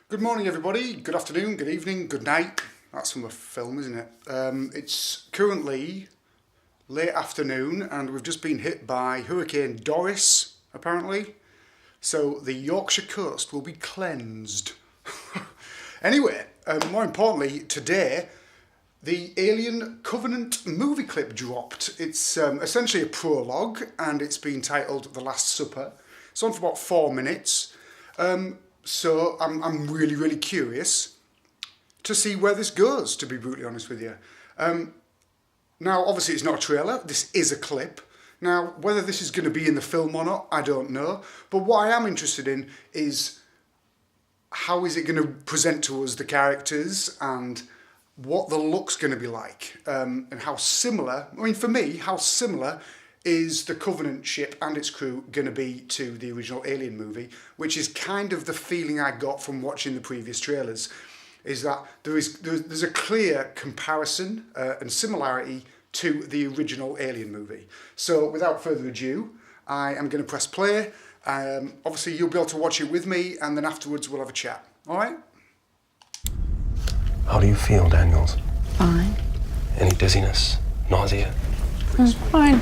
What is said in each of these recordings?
Good morning, everybody. Good afternoon, good evening, good night. That's from a film, isn't it? It's currently late afternoon and we've just been hit by Hurricane Doris, apparently. So the Yorkshire coast will be cleansed. Anyway, more importantly, today, the Alien Covenant movie clip dropped. It's essentially a prologue and it's been titled The Last Supper. It's on for about 4 minutes. So I'm really, really curious to see where this goes, to be brutally honest with you. Now, obviously, it's not a trailer. This is a clip. Now, whether this is going to be in the film or not, I don't know. But what I am interested in is how is it going to present to us the characters and what the look's going to be like, and how similar, I mean, for me, how similar is the Covenant ship and its crew going to be to the original Alien movie, which is kind of the feeling I got from watching the previous trailers, is that there's a clear comparison and similarity to the original Alien movie. So without further ado, I am going to press play. Obviously, you'll be able to watch it with me, and then afterwards we'll have a chat. All right? How do you feel, Daniels? Fine. Any dizziness? Nausea? Fine.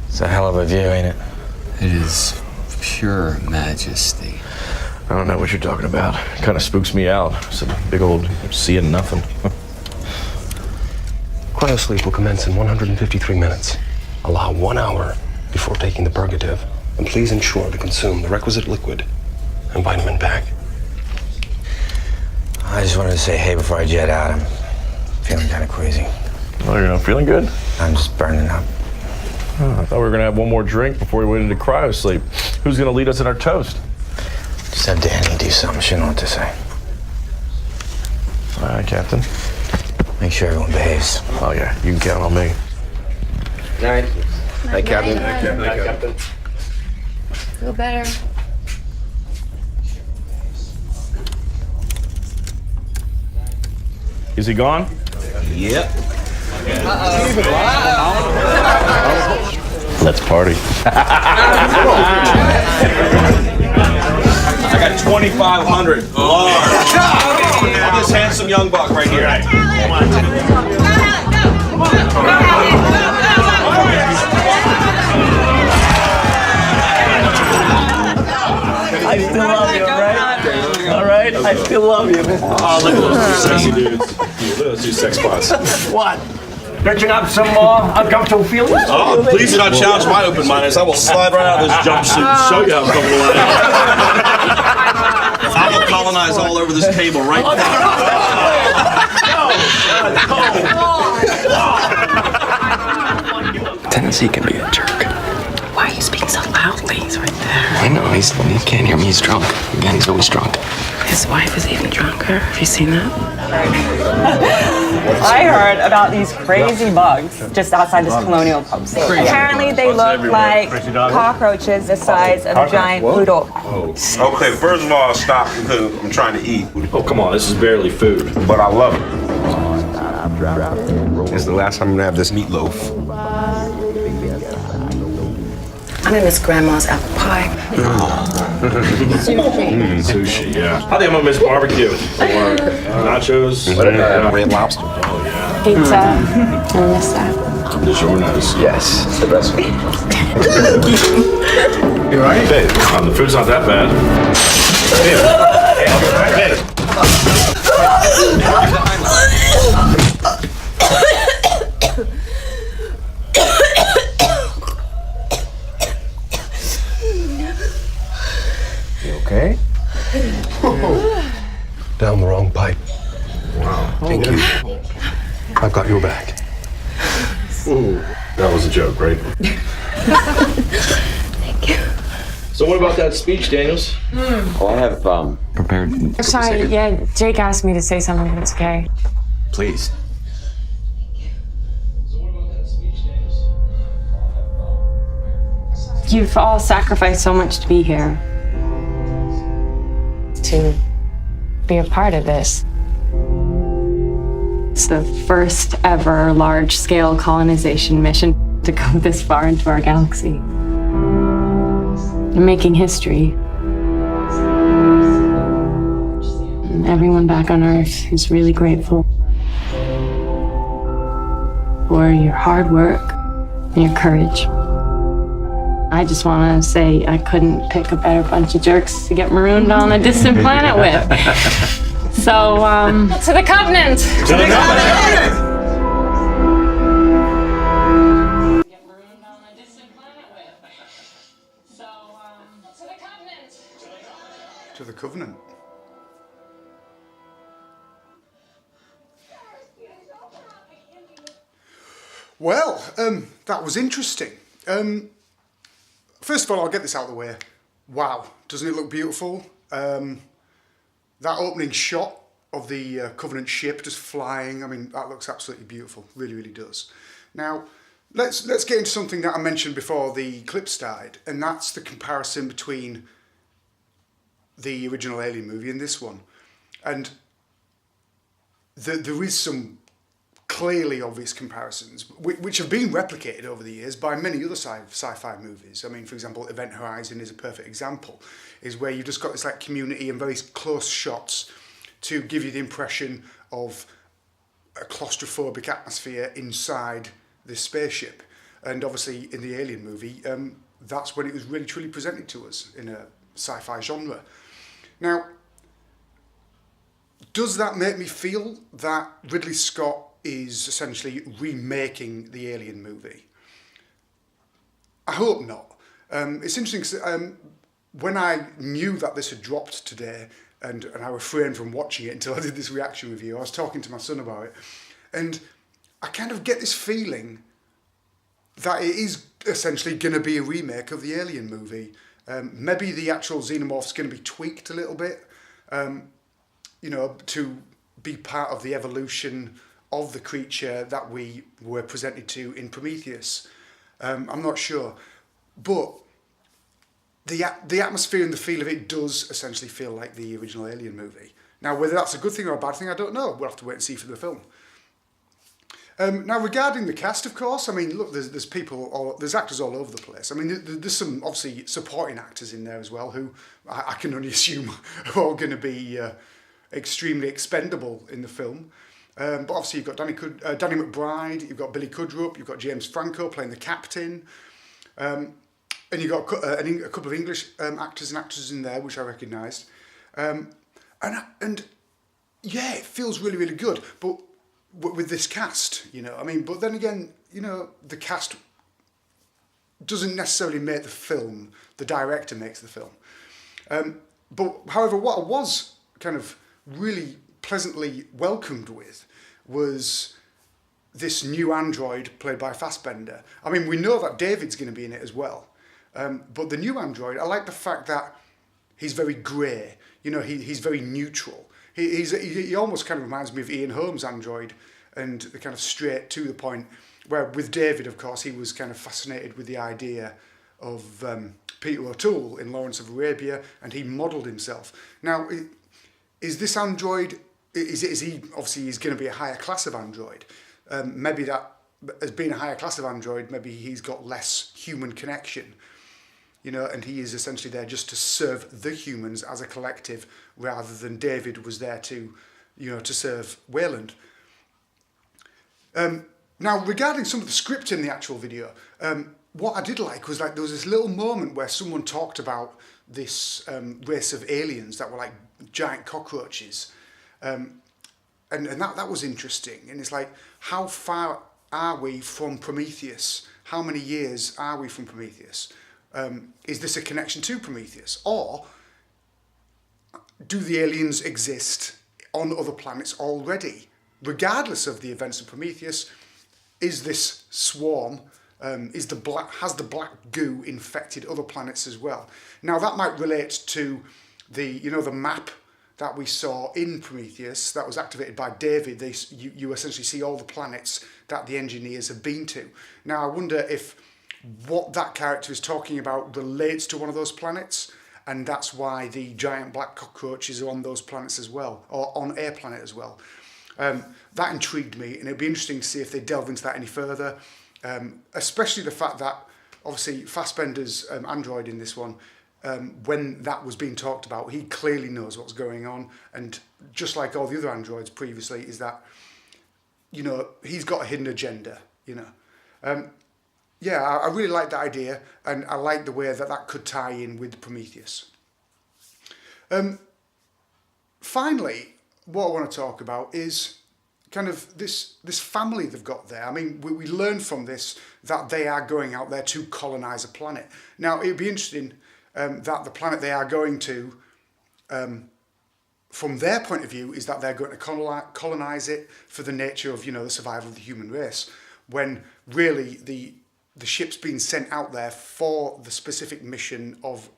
It's a hell of a view, ain't it? It is pure majesty. I don't know what you're talking about. It kind of spooks me out. It's a big old seeing nothing. Cryosleep will commence in 153 minutes. Allow 1 hour before taking the purgative. And please ensure to consume the requisite liquid and vitamin pack. I just wanted to say hey before I jet out. I'm feeling kind of queasy. Oh, you're not feeling good? I'm just burning up. Oh, I thought we were going to have one more drink before we went into cryosleep. Who's going to lead us in our toast? Just have Danny do something. She know what to say. All right, Captain. Make sure everyone behaves. Oh, yeah. You can count on me. Night. Hey, Captain. Hey, Captain. Feel better. Is he gone? Yep. Let's party. I got 2,500 large. This handsome young buck right here. I still love you, all right? I still love you. Oh, look at those two sexy dudes. Look at those two sex spots. What? Stretching up some uncomfortable feelings? Oh, please do not challenge my open-mindedness. I will slide right out of this jumpsuit and show you how comfortable I am. I will colonize all over this table right Oh, Tennessee can be a jerk. Why are you speaking so loudly? He's right there. I know, he can't hear me, he's drunk. Again, he's always drunk. His wife is even drunker. Have you seen that? I heard about these crazy bugs just outside this colonial pub. Apparently they look like cockroaches the size of a giant poodle. Okay, first of all, stop because I'm trying to eat. Oh, come on, this is barely food. But I love it. It's the last time I'm gonna have this meatloaf. I'm gonna miss Grandma's apple pie. Sushi, yeah. I think I'm gonna miss barbecue. Or nachos. Red Lobster. Oh, yeah. Pizza. I miss that. DiGiorno's. Yes, it's the best one. You alright? Hey, the food's not that bad. You okay? Down the wrong pipe. Wow. Thank you. I've got your back. Ooh, that was a joke, right? Thank you. So what about that speech, Daniels? Oh, I have prepared. Sorry, yeah, Jake asked me to say something, but it's okay. Please. So what about that speech, Daniels? You've all sacrificed so much to be here. To be a part of this. It's the first ever large-scale colonization mission to go this far into our galaxy. You're making history. And everyone back on Earth is really grateful for your hard work and your courage. I just want to say I couldn't pick a better bunch of jerks to get marooned on a distant planet with. So, to the Covenant! To the Covenant! To the Covenant. Well, that was interesting. First of all, I'll get this out of the way. Wow, doesn't it look beautiful? That opening shot of the Covenant ship just flying, I mean, that looks absolutely beautiful. Really, really does. Now, let's get into something that I mentioned before the clip started, and that's the comparison between the original Alien movie and this one. And there is some clearly obvious comparisons, which have been replicated over the years by many other sci-fi movies. I mean, for example, Event Horizon is a perfect example, is where you've just got this like community and very close shots to give you the impression of a claustrophobic atmosphere inside this spaceship. And obviously in the Alien movie, that's when it was really truly presented to us in a sci-fi genre. Now, does that make me feel that Ridley Scott is essentially remaking the Alien movie? I hope not. It's interesting because when I knew that this had dropped today, and I refrained from watching it until I did this reaction review, I was talking to my son about it, and I kind of get this feeling that it is essentially going to be a remake of the Alien movie. Maybe the actual xenomorph's going to be tweaked a little bit, you know, to be part of the evolution of the creature that we were presented to in Prometheus. I'm not sure, but the atmosphere and the feel of it does essentially feel like the original Alien movie. Now, whether that's a good thing or a bad thing, I don't know. We'll have to wait and see for the film. Now, regarding the cast, of course, I mean, look, there's actors all over the place. I mean, there's some obviously supporting actors in there as well, who I can only assume are all going to be extremely expendable in the film. But obviously you've got Danny McBride, you've got Billy Cudrup, you've got James Franco playing the captain, and you've got a couple of English actors and actresses in there, which I recognised. And yeah, it feels really, really good. But with this cast, you know, I mean, but then again, you know, the cast doesn't necessarily make the film. The director makes the film. But however, what I was kind of really pleasantly welcomed with was this new android played by Fassbender. I mean, we know that David's going to be in it as well. But the new android, I like the fact that he's very grey. You know, he's very neutral. He almost kind of reminds me of Ian Holmes' android, and the kind of straight to the point, where with David, of course, he was kind of fascinated with the idea of Peter O'Toole in Lawrence of Arabia, and he modelled himself. Now, is this android, is he, obviously he's going to be a higher class of android. Maybe that, as being a higher class of android, maybe he's got less human connection, you know, and he is essentially there just to serve the humans as a collective, rather than David was there to, you know, to serve Wayland. Now, regarding some of the script in the actual video, what I did like was, like, there was this little moment where someone talked about this race of aliens that were like giant cockroaches, and that was interesting. And it's like, how far are we from Prometheus? How many years are we from Prometheus? Is this a connection to Prometheus, or do the aliens exist on other planets already? Regardless of the events of Prometheus, is this swarm, has the black goo infected other planets as well? Now, that might relate to the map that we saw in Prometheus that was activated by David. You essentially see all the planets that the engineers have been to. Now, I wonder if what that character is talking about relates to one of those planets, and that's why the giant black cockroaches are on those planets as well, or on a planet as well. That intrigued me, and it'd be interesting to see if they delve into that any further, especially the fact that obviously Fassbender's android in this one when that was being talked about, he clearly knows what's going on, and just like all the other androids previously, is that, you know, he's got a hidden agenda, you know. Yeah, I really like that idea, and I like the way that that could tie in with Prometheus. Finally, what I want to talk about is kind of this family they've got there. I mean, we learn from this that they are going out there to colonize a planet. Now, it would be interesting that the planet they are going to, from their point of view, is that they're going to colonize it for the nature of, you know, the survival of the human race, when really the ship's been sent out there for the specific mission of,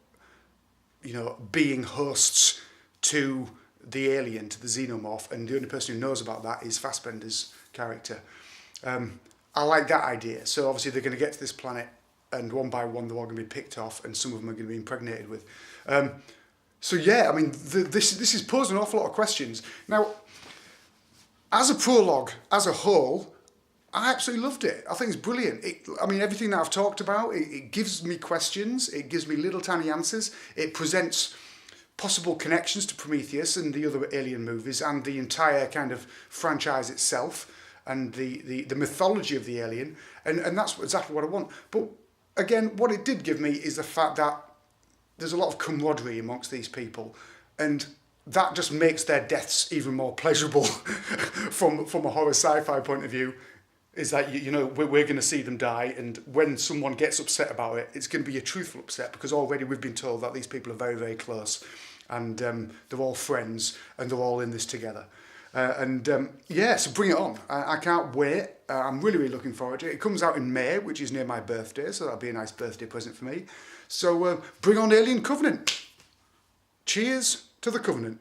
you know, being hosts to the alien, to the xenomorph, and the only person who knows about that is Fassbender's character. I like that idea. So obviously they're going to get to this planet, and one by one they're all going to be picked off, and some of them are going to be impregnated with. So yeah, I mean, this is posing an awful lot of questions. Now, as a prologue, as a whole, I absolutely loved it. I think it's brilliant. I mean, everything that I've talked about, it gives me questions, it gives me little tiny answers, it presents possible connections to Prometheus and the other Alien movies and the entire kind of franchise itself and the mythology of the alien, and that's exactly what I want. But again, what it did give me is the fact that there's a lot of camaraderie amongst these people, and that just makes their deaths even more pleasurable from a horror sci-fi point of view. Is that, you know, we're going to see them die, and when someone gets upset about it, it's going to be a truthful upset, because already we've been told that these people are very, very close, and they're all friends, and they're all in this together. Yeah, so bring it on. I can't wait. I'm really, really looking forward to it. It comes out in May, which is near my birthday, so that'll be a nice birthday present for me. So bring on Alien Covenant. Cheers to the Covenant.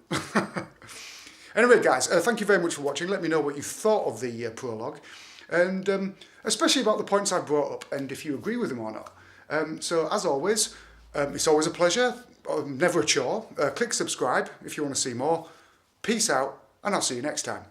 Anyway, guys, thank you very much for watching. Let me know what you thought of the prologue, and especially about the points I brought up, and if you agree with them or not. So as always, it's always a pleasure, never a chore. Click subscribe if you want to see more. Peace out, and I'll see you next time.